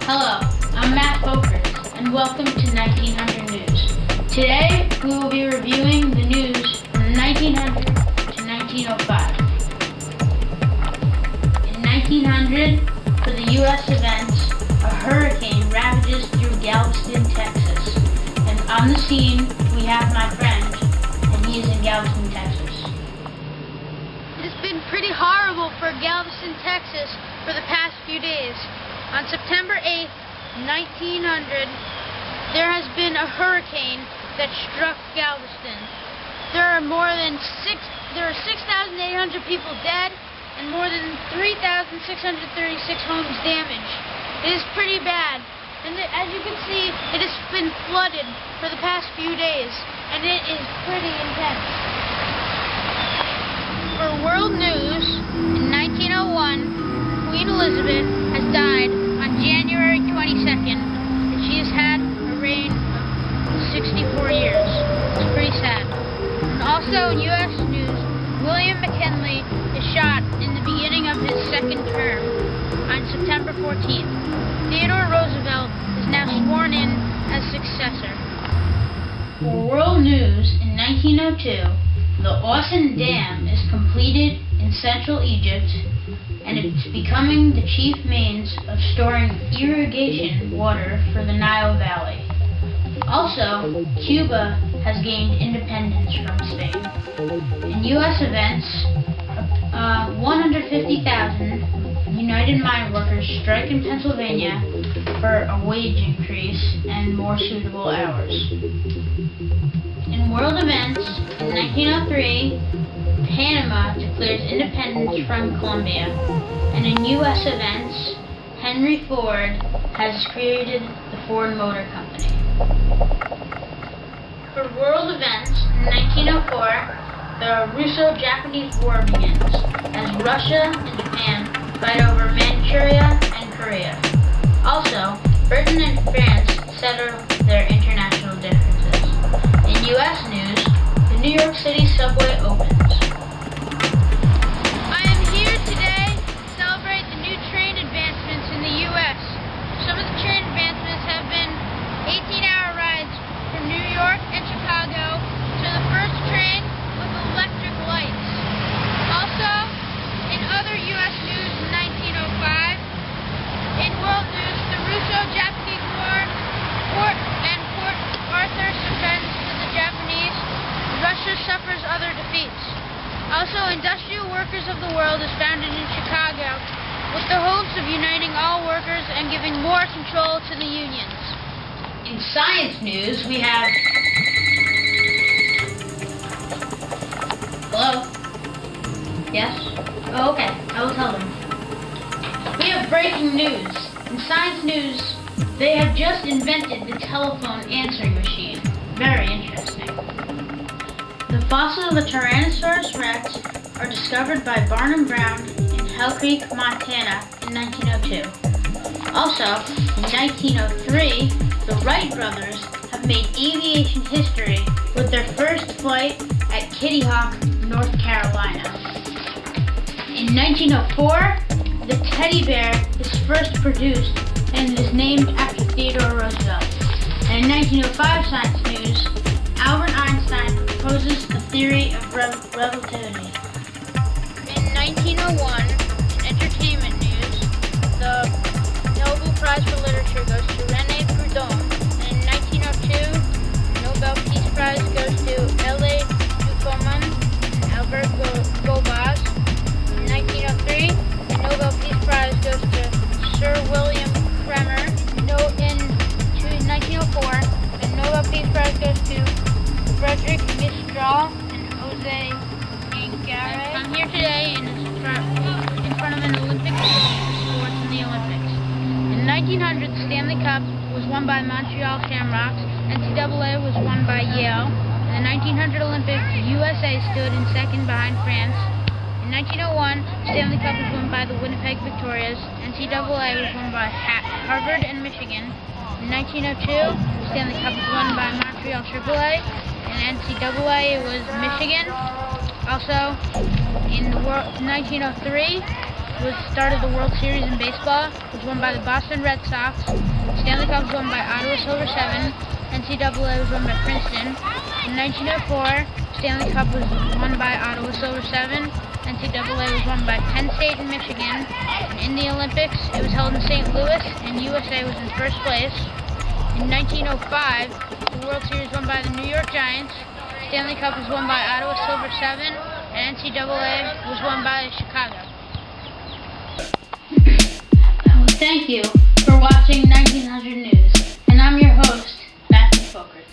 Hello, I'm Matt Fokker, and welcome to 1900 News. Today, we will be reviewing the news from 1900 to 1905. In 1900, for the U.S. events, a hurricane ravages through Galveston, Texas. And on the scene, we have my friend, and he is in Galveston, Texas. It's been pretty horrible for Galveston, Texas for the past few days. On September 8th, 1900, there has been a hurricane that struck Galveston. There are 6,800 people dead and more than 3,636 homes damaged. It is pretty bad. And as you can see, it has been flooded for the past few days, and it is pretty intense. For world news, in 1901, Queen Elizabeth has died on January 22nd, and she has had a reign of 64 years. It's pretty sad. And also in U.S. news, William McKinley is shot in the beginning of his second term on September 14th. Theodore Roosevelt is now sworn in as successor. For world news, in 1902, the Austin Dam is completed in central Egypt, and it's becoming the chief means of storing irrigation water for the Nile Valley. Also, Cuba has gained independence from Spain. In U.S. events, 150,000 United Mine Workers strike in Pennsylvania for a wage increase and more suitable hours. In world events, in 1903, Panama declares independence from Colombia, and in U.S. events, Henry Ford has created the Ford Motor Company. For world events, in 1904, the Russo-Japanese War begins, as Russia and Japan fight over Manchuria and Korea. Also, Britain and France settle their international differences. In U.S. news, the New York City subway opens. Some of the train advancements have been 18-hour rides from New York and Chicago to the first train with electric lights. Also, in other U.S. news in 1905, in world news, the Russo-Japanese War Port Arthur succumb to the Japanese. Russia suffers other defeats. Also, Industrial Workers of the World is founded in Chicago, with the hopes of uniting all workers and giving more control to the unions. In science news, we have... Hello? Yes? Oh, okay. I will tell them. We have breaking news. In science news, they have just invented the telephone answering machine. Very interesting. The fossils of the Tyrannosaurus rex are discovered by Barnum Brown in Hell Creek, Montana in 1902. Also, in 1903, the Wright brothers have made aviation history with their first flight at Kitty Hawk, North Carolina. In 1904, the teddy bear is first produced and is named after Theodore Roosevelt. And in 1905 science news, Albert Einstein proposes the theory of relativity. In 1901, in entertainment news, the Nobel Prize for Literature goes to René Proudhon. And in 1902, the Nobel Peace Prize goes to L.A. Ducommun and Albert Gobaz. In 1903, the Nobel Peace Prize goes to Sir William Kremer. In 1904, the Nobel Peace Prize goes to Frederick Mistral and Jose Angare. I'm here today in front of an Olympic stadium for sports in the Olympics. In 1900, the Stanley Cup was won by Montreal Shamrocks. NCAA was won by Yale. In the 1900 Olympics, the USA stood in second behind France. In 1901, the Stanley Cup was won by the Winnipeg Victorias. NCAA was won by Harvard and Michigan. In 1902, the Stanley Cup was won by Montreal AAA. In NCAA, it was Michigan. Also, in 1903, was the start of the World Series in baseball. It was won by the Boston Red Sox. Stanley Cup was won by Ottawa Silver 7. NCAA was won by Princeton. In 1904, Stanley Cup was won by Ottawa Silver 7. NCAA was won by Penn State and Michigan. And in the Olympics, it was held in St. Louis, and USA was in first place. In 1905, the World Series was won by the New York Giants. Stanley Cup was won by Ottawa Silver 7, and NCAA was won by Chicago. Well, thank you for watching 1900 News, and I'm your host, Matthew Folkers.